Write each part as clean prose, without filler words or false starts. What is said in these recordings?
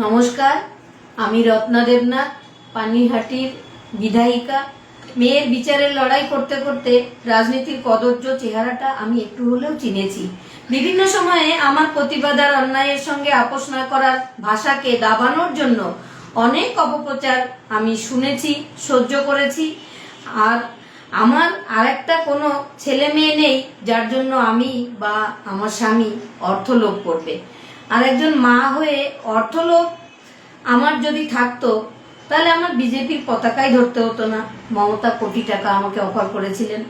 নমস্কার, আমি রত্না দেবনাথ, পানিহাটির বিধায়িকা। মেয়ের বিচারের লড়াই করতে করতে রাজনীতির কদর্য চেহারাটা আমি একটু হলেও চিনেছি। বিভিন্ন সময়ে আমার প্রতিবাদ আর অন্যায়ের সঙ্গে আপোষ না করার ভাষাকে দাবানোর জন্য অনেক অপপ্রচার আমি শুনেছি, সহ্য করেছি। আর আমার আরেকটা কোনো ছেলে মেয়ে নেই যার জন্য আমি বা আমার স্বামী অর্থলোভ করবে। আর একজন মা হয়ে অর্থলোভ আমার যদি থাকতো তাহলে আমার বিজেপির পতাকাই ধরতে হতো না। মমতা কোটি টাকা আমাকে অফার করেছিলেন,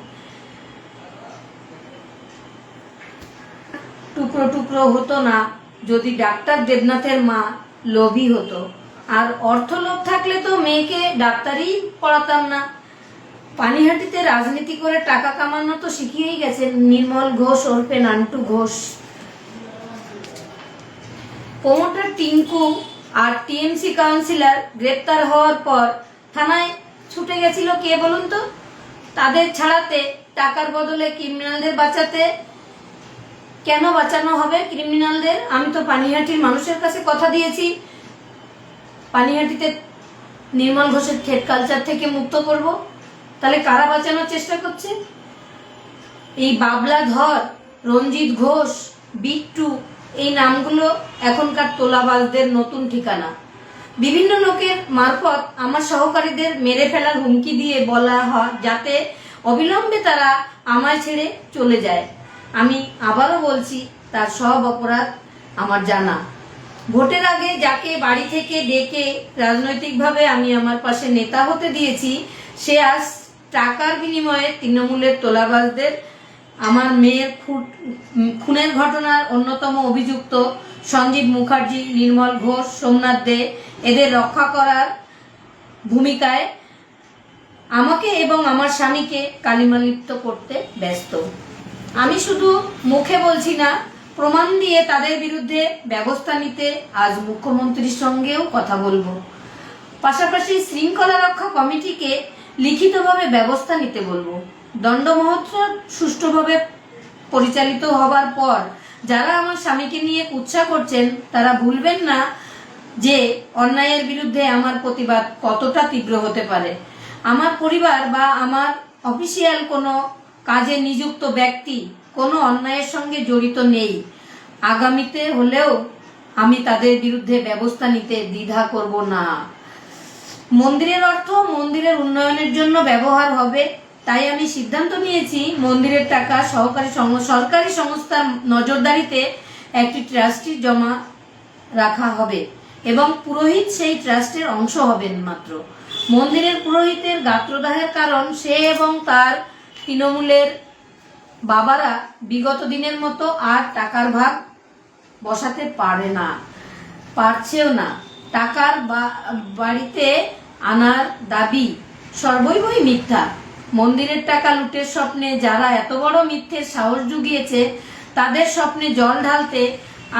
টুকরো টুকরো হতো না যদি ডাক্তার দেবনাথের মা লোভী হতো। আর অর্থলোভ থাকলে তো মেয়েকে ডাক্তারই পড়াতাম না। পানিহাটিতে রাজনীতি করে টাকা কামানো তো শিখিয়েই গেছেন নির্মল ঘোষ ওরফে নান্টু ঘোষ। প্রমোটার টিঙ্কু আর টিএমসি কাউন্সিলর গ্রেপ্তার হওয়ার পর থানায় ছুটে গেছিল কে বলুন তো? তাদের ছাড়াতে, টাকার বদলে ক্রিমিনালদের বাঁচাতে। কেন বাঁচানো হবে ক্রিমিনালদের? আমি তো পানিহাটির মানুষের কাছে কথা দিয়েছি পানিহাটিতে নির্মল ঘোষের থ্রেড কালচার থেকে মুক্ত করব। তাহলে কারা বাঁচানোর চেষ্টা করছে? এই বাবলা ধর, রঞ্জিত ঘোষ, বিট্টু, এই নামগুলো এখনকার তোলাবাজদের নতুন ঠিকানা। বিভিন্ন লোকের মারফত আমার সহকারীদের মেরে ফেলার হুমকি দিয়ে বলা হয় যাতে অবিলম্বে তারা আমায় ছেড়ে চলে যায়। আমি আবারও বলছি, তার সব অপরাধ আমার জানা। ভোটের আগে যাকে বাড়ি থেকে ডেকে রাজনৈতিকভাবে আমি আমার পাশে নেতা হতে দিয়েছি, সে আজ টাকার বিনিময়ে তৃণমূলের তোলাবাজদের আমার মেয়ের খুনের ঘটনার অন্যতম অভিযুক্ত সঞ্জীব মুখার্জি, নির্মল ঘোষ, সোমনাথ দে, এদের রক্ষা করার ভূমিকায় আমাকে এবং আমার স্বামীকে কালিমালিপ্ত করতে ব্যস্ত। আমি শুধু মুখে বলছি না, প্রমাণ দিয়ে তাদের বিরুদ্ধে ব্যবস্থা নিতে আজ মুখ্যমন্ত্রীর সঙ্গেও কথা বলবো। পাশাপাশি শৃঙ্খলা রক্ষা কমিটিকে লিখিতভাবে ব্যবস্থা নিতে বলবো। দণ্ড মহোৎসব সুষ্ঠুভাবে পরিচালিত হবার পর যারা আমার স্বামীকে নিয়ে কুৎসা করছেন তারা ভুলবেন না যে অন্যায়ের বিরুদ্ধে আমার প্রতিবাদ কতটা তীব্র হতে পারে। আমার পরিবার বা আমার অফিসিয়াল কোনো কাজে নিযুক্ত ব্যক্তি কোনো অন্যায়ের সঙ্গে জড়িত নেই। আগামীতে হলেও আমি তাদের বিরুদ্ধে ব্যবস্থা নিতে দ্বিধা করব না। মন্দিরের অর্থ মন্দিরের উন্নয়নের জন্য ব্যবহার হবে, তাই আমি সিদ্ধান্ত নিয়েছি মন্দিরের টাকা সরকারি সংস্থার নজরদারিতে একটি ট্রাস্টি জমা রাখা হবে এবং পুরোহিত সেই ট্রাস্টের অংশ হবেন মাত্র। মন্দিরের পুরোহিতের গাত্রদাহের কারণ সে এবং তার তৃণমূলের বাবারা বিগত দিনের মতো আর টাকার ভাগ বসাতে পারছেও না। টাকার বাড়িতে আনার দাবি সর্বৈবই মিথ্যা। মন্দিরের টাকা লুটের স্বপ্নে যারা এত বড় মিথ্যের সাহস জুগিয়েছে তাদের স্বপ্নে জল ঢালতে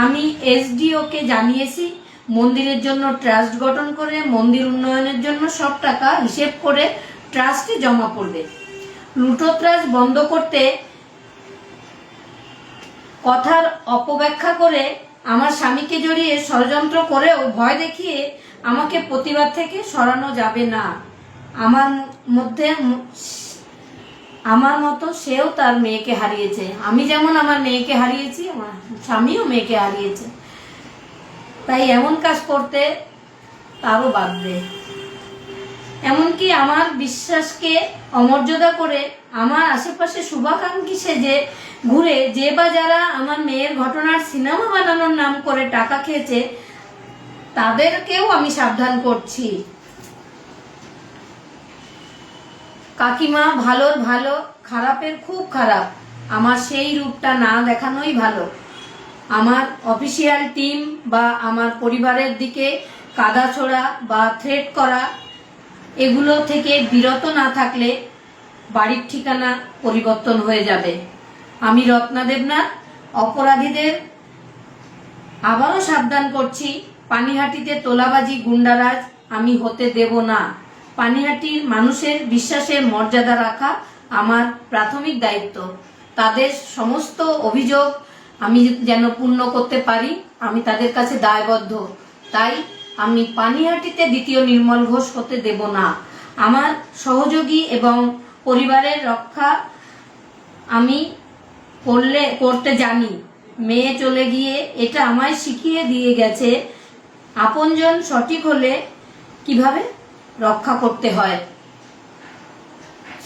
আমি এসডিওকে জানিয়েছি মন্দিরের জন্য ট্রাস্ট গঠন করে মন্দির উন্নয়নের জন্য সব টাকা হিসেব করে ট্রাস্টে জমা পড়বে। লুটোত্রাস বন্ধ করতে কথার অপব্যাখ্যা করে আমার স্বামীকে জড়িয়ে ষড়যন্ত্র করেও ভয় দেখিয়ে আমাকে প্রতিবাদ থেকে সরানো যাবে না। আমার মতো সেও তার মেয়েকে হারিয়েছে। আমি যেমন আমার মেয়েকে হারিয়েছি, আমার স্বামীও মেয়েকে হারিয়েছে। তাই এমন কাজ করতে তারও বাধ্য। এমনকি আমার বিশ্বাসকে অমর্যাদা করে আমার আশেপাশে শুভাকাঙ্ক্ষী সেজে ঘুরে যে বা যারা আমার মেয়ের ঘটনার সিনেমা বানানোর নাম করে টাকা খেয়েছে তাদেরকেও আমি সাবধান করছি। কাকিমা ভালোর ভালো, খারাপের খুব খারাপ, আমার সেই রূপটা না দেখানোই ভালো। আমার অফিসিয়াল টিম বা আমার পরিবারের দিকে কাদা ছোড়া বা থ্রেট করা এগুলো থেকে বিরত না থাকলে বাড়ির ঠিকানা পরিবর্তন হয়ে যাবে। আমি রত্না দেবনাথ অপরাধীদের আবারও সাবধান করছি, পানিহাটিতে তোলাবাজি গুন্ডারাজ আমি হতে দেব না। পানিহাটির মানুষের বিশ্বাসের মর্যাদা রাখা আমার প্রাথমিক দায়িত্ব। তাদের সমস্ত অভিযোগ আমি যেন পূর্ণ করতে পারি, আমি তাদের কাছে দায়বদ্ধ। তাই আমি পানিহাটিতে দ্বিতীয় নির্মল ঘোষ হতে দেব না। আমার সহযোগী এবং পরিবারের রক্ষা আমি করতে জানি। মেয়ে চলে গিয়ে এটা আমায় শিখিয়ে দিয়ে গেছে আপনজন সঠিক হলে কিভাবে রক্ষা করতে হয়।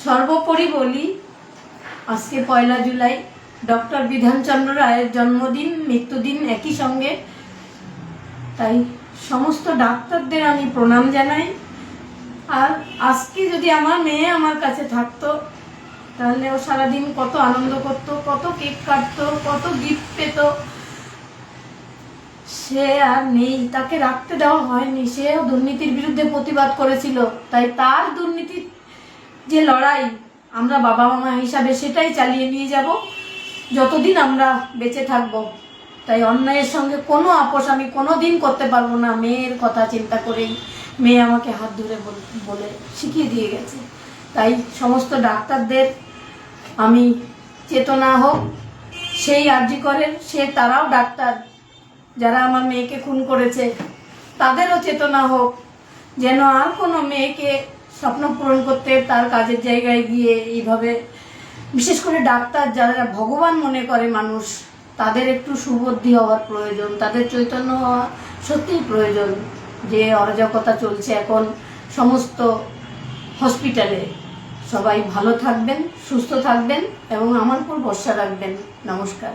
সর্বোপরি বলি, আজকে 1 জুলাই ডক্টর বিধানচন্দ্র রায়ের জন্মদিন, মৃত্যুদিন একই সঙ্গে। তাই সমস্ত ডাক্তারদের আমি প্রণাম জানাই। আর আজকে যদি আমার মেয়ে আমার কাছে থাকতো, তাহলে ও সারাদিন কত আনন্দ করতো, কত কেক কাটতো, কত গিফট পেত। সে আর নেই, তাকে রাখতে দেওয়া হয়নি। সেও দুর্নীতির বিরুদ্ধে প্রতিবাদ করেছিল। তাই তার দুর্নীতির যে লড়াই, আমরা বাবা মা হিসাবে সেটাই চালিয়ে নিয়ে যাব যতদিন আমরা বেঁচে থাকব। তাই অন্যায়ের সঙ্গে কোনো আপোষ আমি কোনোদিন করতে পারবো না। মেয়ের কথা চিন্তা করেই মেয়ে আমাকে হাত ধরে বলে শিখিয়ে দিয়ে গেছে। তাই সমস্ত ডাক্তারদের আমি চেতনা হোক, সেই আরজি করেন, তারাও ডাক্তার যারা আমার মেয়েকে খুন করেছে, তাদেরও চেতনা হোক, যেন আর কোনো মেয়েকে স্বপ্ন পূরণ করতে তার কাজের জায়গায় গিয়ে এইভাবে, বিশেষ করে ডাক্তার যারা ভগবান মনে করে মানুষ, তাদের একটু সুবুদ্ধি হওয়ার প্রয়োজন, তাদের চৈতন্য হওয়া সত্যিই প্রয়োজন। যে অরাজকতা চলছে এখন সমস্ত হসপিটালে, সবাই ভালো থাকবেন, সুস্থ থাকবেন এবং আমার উপর ভরসা রাখবেন। নমস্কার।